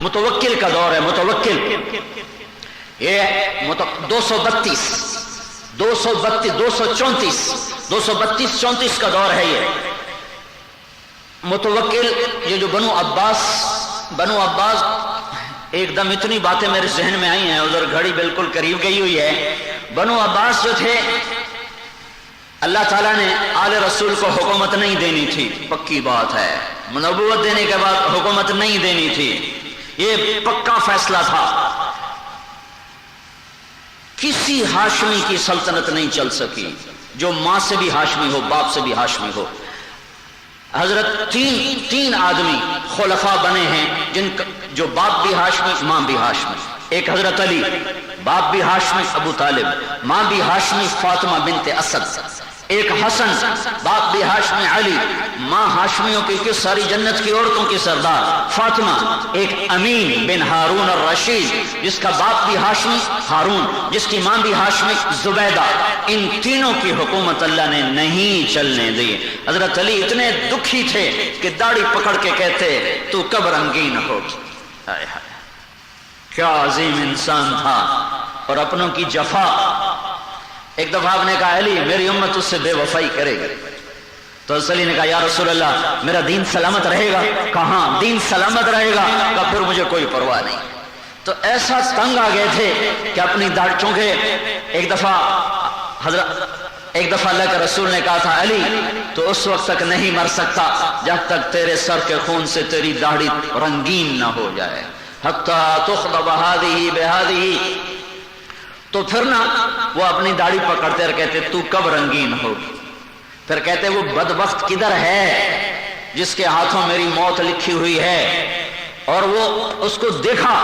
متوکل کا دور ہے. متوکل یہ 232-34 کا دور ہے. یہ متوکل یہ جو بنو عباس ایک دم اتنی باتیں میرے ذہن میں آئی ہیں, ادھر گھڑی بالکل قریب گئی ہوئی ہے. بنو عباس جو تھے, اللہ تعالیٰ نے آل رسول کو حکومت نہیں دینی تھی, پکی بات ہے. نبوت دینے کے بعد حکومت نہیں دینی تھی, یہ پکا فیصلہ تھا. کسی ہاشمی کی سلطنت نہیں چل سکی جو ماں سے بھی ہاشمی ہو, باپ سے بھی ہاشمی ہو. حضرت تین آدمی خلفاء بنے ہیں جو باپ بھی ہاشمی, ماں بھی ہاشمی. ایک حضرت علی, باپ بھی ہاشمی ابو طالب, ماں بھی ہاشمی فاطمہ بنت اسد. ایک حسن, باپ بھی ہاشمی علی, ماں ہاشمیوں کی ساری جنت کی عورتوں کی سردار فاطمہ. ایک امین بن ہارون الرشید جس کا باپ بھی ہاشمی ہارون, جس کی ماں بھی ہاشمی زبیدہ. ان تینوں کی حکومت اللہ نے نہیں چلنے دی. حضرت علی اتنے دکھی تھے کہ داڑھی پکڑ کے کہتے تو کب رنگین ہوگی. کیا عظیم انسان تھا, اور اپنوں کی جفا. ایک دفعہ آپ نے کہا علی میری امت اس سے بے وفائی کرے گی, تو علی نے کہا یا رسول اللہ میرا دین سلامت رہے گا. کہاں دین سلامت رہے گا, کہ پھر مجھے کوئی پرواہ نہیں. تو ایسا تنگ آ گئے تھے کہ اپنی داڑھی, چونکہ ایک دفعہ اللہ کے رسول نے کہا تھا علی تو اس وقت تک نہیں مر سکتا جب تک تیرے سر کے خون سے تیری داڑھی رنگین نہ ہو جائے. حتی تخضب هذه بهذه. تو پھر نا وہ اپنی داڑھی پکڑتے اور کہتے تو کب رنگین ہوگی. پھر کہتے وہ بدبخت کدھر ہے جس کے ہاتھوں میری موت لکھی ہوئی ہے. اور وہ اس کو دیکھا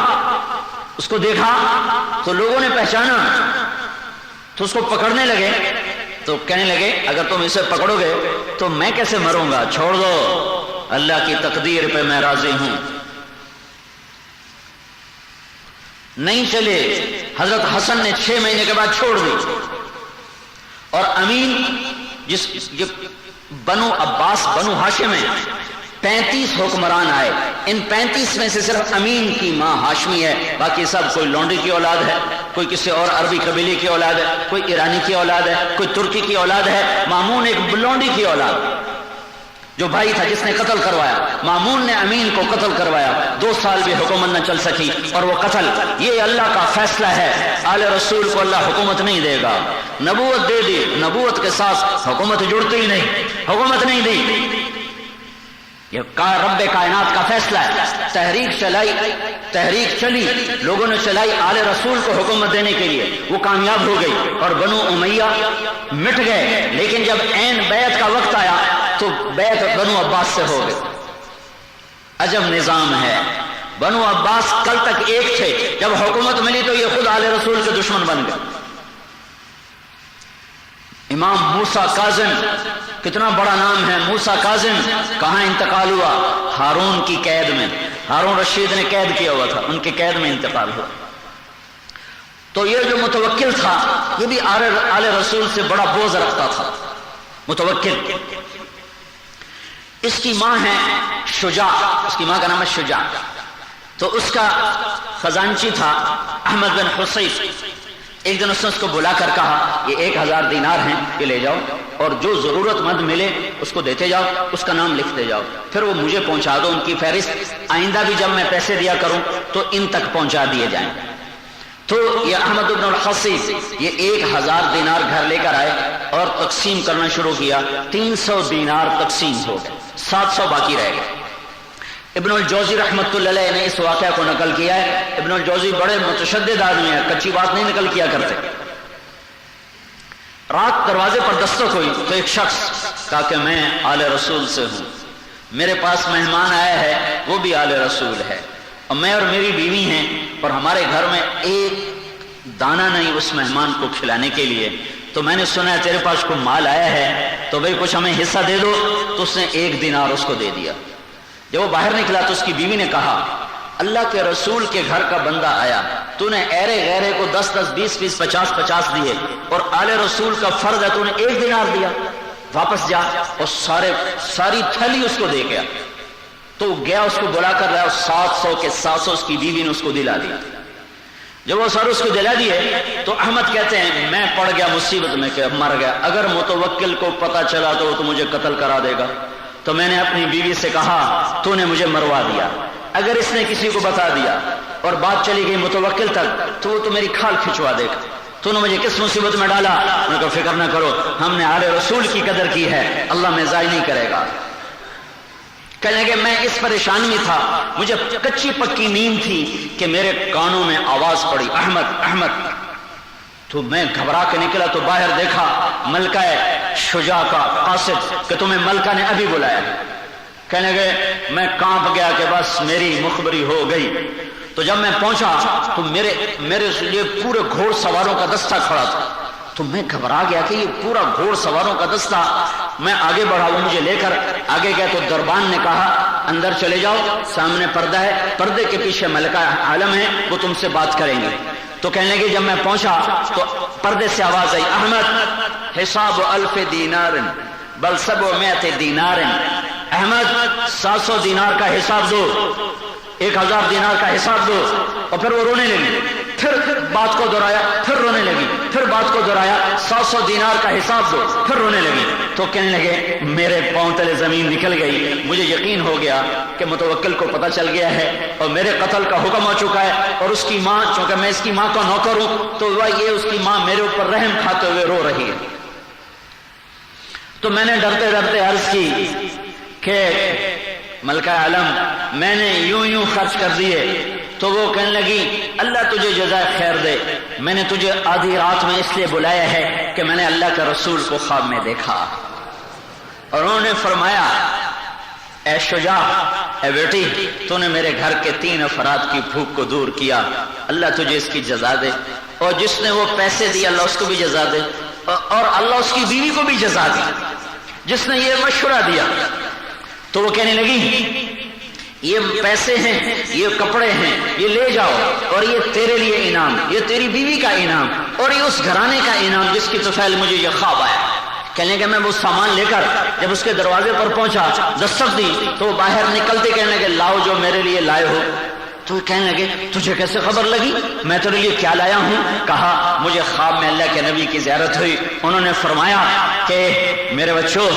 تو لوگوں نے پہچانا, تو اس کو پکڑنے لگے. تو کہنے لگے اگر تم اسے پکڑو گے تو میں کیسے مروں گا, چھوڑ دو, اللہ کی تقدیر پہ میں راضی ہوں. نہیں چلے. حضرت حسن نے 6 مہینے کے بعد چھوڑ دی. اور امین بنو عباس بنو ہاشم میں 35 حکمران آئے. ان 35 میں سے صرف امین کی ماں ہاشمی ہے, باقی سب کوئی لونڈی کی اولاد ہے, کوئی کسی اور عربی قبیلے کی اولاد ہے, کوئی ایرانی کی اولاد ہے, کوئی ترکی کی اولاد ہے. مامون ایک لونڈی کی اولاد جو بھائی تھا جس نے قتل کروایا, مامون نے امین کو قتل کروایا. 2 سال بھی حکومت نہ چل سکی اور وہ قتل. یہ اللہ کا فیصلہ ہے. آل رسول کو اللہ حکومت نہیں دے گا. نبوت دے دی, نبوت کے ساتھ حکومت جڑتی ہی نہیں, حکومت نہیں دی. یہ رب کائنات کا فیصلہ ہے. تحریک چلی, لوگوں نے چلائی آل رسول کو حکومت دینے کے لیے, وہ کامیاب ہو گئی اور بنو امیہ مٹ گئے. لیکن جب عین بیعت کا وقت آیا تو بیعت بنو عباس سے ہو گئی. عجب نظام ہے. بنو عباس کل تک ایک تھے, جب حکومت ملی تو یہ خود آل رسول کے دشمن بن گئے. امام موسیٰ کاظم, کتنا بڑا نام ہے موسیٰ کاظم, کہاں انتقال ہوا؟ ہارون کی قید میں. ہارون رشید نے قید کیا ہوا تھا, ان کے قید میں انتقال ہوا. تو یہ جو متوکل تھا یہ بھی آل رسول سے بڑا بوجھ رکھتا تھا. متوکل. اس کی ماں ہے شجاع, اس کی ماں کا نام ہے شجاع. تو اس کا خزانچی تھا احمد بن حسین. ایک دن اس نے اس کو بلا کر کہا یہ 1000 دینار ہیں, یہ لے جاؤ اور جو ضرورت مند ملے اس کو دیتے جاؤ, اس کا نام لکھتے جاؤ, پھر وہ مجھے پہنچا دو. ان کی فہرست آئندہ بھی جب میں پیسے دیا کروں تو ان تک پہنچا دیے جائیں. تو یہ احمد بن الحسین یہ 1000 دینار گھر لے کر آئے اور تقسیم کرنا شروع کیا. 300 دینار تقسیم ہو گئے, 700 باقی رہ گئے. ابن الجوزی رحمۃ اللہ علیہ نے اس واقعہ کو نقل کیا ہے. ابن الجوزی بڑے متشدد آدمی ہیں, کچی بات نہیں نقل کیا کرتے. رات دروازے پر دستک ہوئی تو ایک شخص کہا کہ میں آل رسول سے ہوں, میرے پاس مہمان آیا ہے وہ بھی آل رسول ہے, اور میں اور میری بیوی ہیں, اور ہمارے گھر میں ایک دانہ نہیں اس مہمان کو کھلانے کے لیے. تو میں نے سنا ہے تیرے پاس کوئی مال آیا ہے تو بھئی کچھ ہمیں حصہ دے دو. تو اس نے 1 دینار اس کو دے دیا. جب وہ باہر نکلا تو اس کی بیوی نے کہا اللہ کے رسول کے گھر کا بندہ آیا, تو نے ایرے غیرے کو 10-10, 20-20, 50-50 دیے, اور آل رسول کا فرض ہے تو نے 1 دینار دیا, واپس جا اور ساری تھیلی اس کو دے گیا. تو گیا اس کو بلا کر رہا، 700 کے 700 اس کی بیوی نے اس کو دلا دیا۔ جب وہ سر اس کو دلا دیے تو احمد کہتے ہیں میں پڑ گیا مصیبت میں کہ مر گیا، اگر متوکل کو پتہ چلا تو وہ تو مجھے قتل کرا دے گا۔ تو میں نے اپنی بیوی سے کہا تو نے مجھے مروا دیا، اگر اس نے کسی کو بتا دیا اور بات چلی گئی متوکل تک تو وہ تو میری کھال کھچوا دے گا، تو نے مجھے کس مصیبت میں ڈالا؟ انہوں نے کہا فکر نہ کرو، ہم نے آل رسول کی قدر کی ہے، اللہ میں ضائع نہیں کرے گا۔ کہنے کہ میں اس پریشانی میں تھا، مجھے کچی پکی نیند تھی کہ میرے کانوں میں آواز پڑی احمد احمد، تو میں گھبرا کے نکلا تو باہر دیکھا ملکہ شجاع کا قاصد کہ تمہیں ملکہ نے ابھی بلایا۔ کہنے کہ میں کانپ گیا کہ بس میری مخبری ہو گئی۔ تو جب میں پہنچا تو میرے لیے پورے گھوڑ سواروں کا دستہ کھڑا تھا، تو میں گھبرا گیا کہ یہ پورا گھوڑ سواروں کا دستہ، میں آگے بڑھا، وہ مجھے لے کر آگے گیا تو دربان نے کہا اندر چلے جاؤ، سامنے پردہ ہے، پردے کے پیچھے ملکہ عالم ہے، وہ تم سے بات کریں گے۔ تو کہنے لگے جب میں پہنچا تو پردے سے آواز آئی احمد حساب 1000 دینار بل 700 دینار، احمد 700 دینار کا حساب دو، 1000 دینار کا حساب دو۔ اور پھر وہ رونے لگی، پھر بات کو دہرایا، پھر رونے لگی، پھر بات کو دہرایا 700 دینار کا حساب دو، پھر رونے لگی۔ تو کہنے لگے میرے پاؤں تلے زمین نکل گئی، مجھے یقین ہو گیا کہ متوکل کو پتہ چل گیا ہے اور میرے قتل کا حکم ہو چکا ہے، اور اس کی ماں، چونکہ میں اس کی ماں کا نوکر ہوں تو یہ اس کی ماں میرے اوپر رحم کھاتے ہوئے رو رہی ہے۔ تو میں نے ڈرتے ڈرتے عرض کی کہ ملکہ عالم میں نے یوں خرچ کر دیے۔ تو وہ کہنے لگی اللہ تجھے جزائے خیر دے، میں نے تجھے آدھی رات میں اس لیے بلایا ہے کہ میں نے اللہ کے رسول کو خواب میں دیکھا، اور انہوں نے فرمایا اے شجاع، اے بیٹی، تو نے میرے گھر کے 3 افراد کی بھوک کو دور کیا، اللہ تجھے اس کی جزا دے، اور جس نے وہ پیسے دیے اللہ اس کو بھی جزا دے، اور اللہ اس کی بیوی کو بھی جزا دے جس نے یہ مشورہ دیا۔ تو وہ کہنے لگی یہ پیسے ہیں، یہ کپڑے ہیں، یہ لے جاؤ، اور یہ تیرے لیے انعام، یہ تیری بیوی کا انعام، اور یہ اس گھرانے کا انعام جس کی طفیل مجھے یہ خواب آیا۔ کہنے کہ میں وہ سامان لے کر جب اس کے دروازے پر پہنچا، دستک دی تو وہ باہر نکلتے کہنے لگے لاؤ جو میرے لیے لائے ہو۔ تو کہنے لگے تجھے کیسے خبر لگی؟ میں تیرے لیے کیا لایا ہوں؟ کہا مجھے خواب میں اللہ کے نبی کی زیارت ہوئی، انہوں نے فرمایا کہ میرے بچوں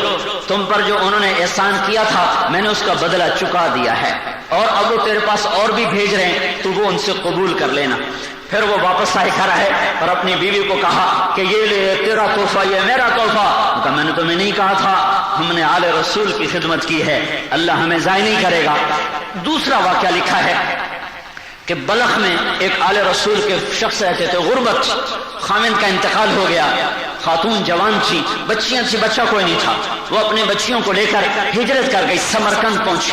تم پر جو انہوں نے احسان کیا تھا میں نے اس کا بدلہ چکا دیا ہے، اور اب وہ تیرے پاس اور بھی بھیج رہے ہیں تو وہ ان سے قبول کر لینا۔ پھر وہ واپس آئے کھڑا ہے اور اپنی بیوی کو کہا کہ یہ لے تیرا تحفہ، یہ میرا تحفہ۔ کہا میں نے تمہیں نہیں کہا تھا، ہم نے آل رسول کی خدمت کی ہے، اللہ ہمیں ضائع نہیں کرے گا۔ دوسرا واقعہ لکھا ہے کہ بلخ میں ایک آل رسول کے شخص رہتے تھے، غربت، خاوند کا انتقال ہو گیا، خاتون جوان تھی، بچیاں تھی، بچہ کوئی نہیں تھا، وہ اپنے بچیوں کو لے کر ہجرت کر گئی، سمرقند پہنچی،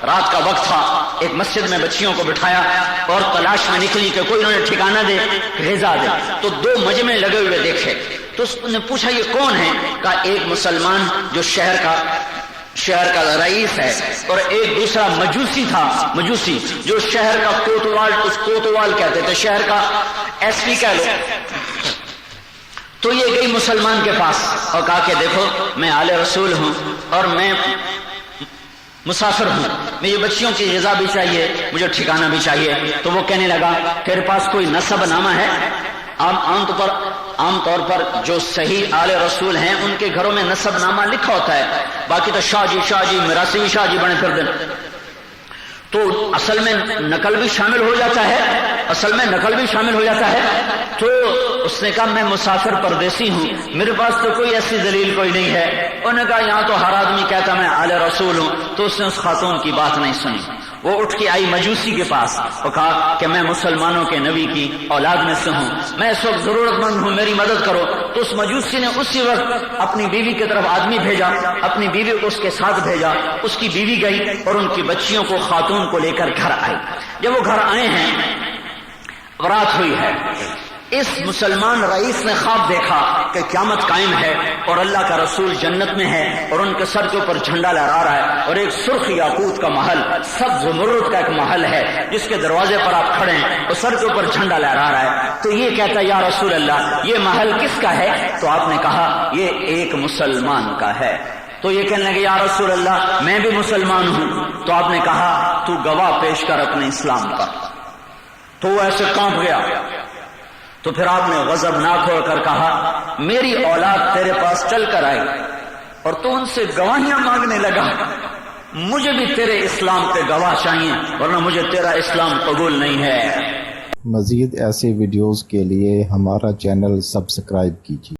رات کا وقت تھا، ایک مسجد میں بچیوں کو بٹھایا اور تلاش میں نکلی کہ کوئی انہوں نے ٹھکانہ دے، غذا دے، تو 2 مجمع لگے ہوئے دیکھے، تو اس نے پوچھا یہ کون ہے؟ کہا ایک مسلمان جو شہر کا رئیس ہے، اور ایک دوسرا مجوسی تھا، مجوسی جو شہر کا کوتوال، اس کوتوال کہتے تھے، شہر کا ایس پی کہہ لو۔ تو یہ گئی مسلمان کے پاس اور کہا کہ دیکھو میں آل رسول ہوں اور میں مسافر ہوں، مجھے بچیوں کی غذا بھی چاہیے، مجھے ٹھکانہ بھی چاہیے۔ تو وہ کہنے لگا تیرے پاس کوئی نسب نامہ ہے؟ عام طور پر جو صحیح آل رسول ہیں ان کے گھروں میں نسب نامہ لکھا ہوتا ہے، باقی تو شاہ جی میراثی شاہ جی بنے پھر دن، تو اصل میں نقل بھی شامل ہو جاتا ہے، تو اس نے کہا میں مسافر پردیسی ہوں، میرے پاس تو کوئی ایسی دلیل کوئی نہیں ہے۔ انہوں نے کہا یہاں تو ہر آدمی کہتا میں آل رسول ہوں، تو اس نے اس خاتون کی بات نہیں سنی، وہ اٹھ کے آئی مجوسی کے پاس اور کہا کہ میں مسلمانوں کے نبی کی اولاد میں سے ہوں، میں اس وقت ضرورت مند ہوں، میری مدد کرو۔ تو اس مجوسی نے اسی وقت اپنی بیوی کی طرف آدمی بھیجا، اپنی بیوی کو اس کے ساتھ بھیجا، اس کی بیوی گئی اور ان کی بچیوں کو، خاتون کو لے کر گھر آئی۔ جب وہ گھر آئے ہیں رات ہوئی ہے، اس مسلمان رئیس نے خواب دیکھا کہ قیامت قائم ہے اور اللہ کا رسول جنت میں ہے اور ان کے سر کے اوپر جھنڈا لہرا رہا ہے، اور ایک سرخ یاقوت کا محل، سبز زمرد کا ایک محل ہے جس کے دروازے پر آپ کھڑے ہیں اور سر کے اوپر جھنڈا لہرا رہا ہے۔ تو یہ کہتا ہے یا رسول اللہ یہ محل کس کا ہے؟ تو آپ نے کہا یہ ایک مسلمان کا ہے۔ تو یہ کہنے لگے یا رسول اللہ میں بھی مسلمان ہوں. تو آپ نے کہا تو گواہ پیش کر اپنے اسلام کا. تو وہ ایسے کانپ گیا. تو پھر آپ نے غضبناک ہو کر کہا میری اولاد تیرے پاس چل کر آئی اور تو ان سے گواہیاں مانگنے لگا. مجھے بھی تیرے اسلام پہ گواہ چاہیے ورنہ مجھے تیرا اسلام قبول نہیں ہے. مزید ایسے ویڈیوز کے لیے ہمارا چینل سبسکرائب کیجیے.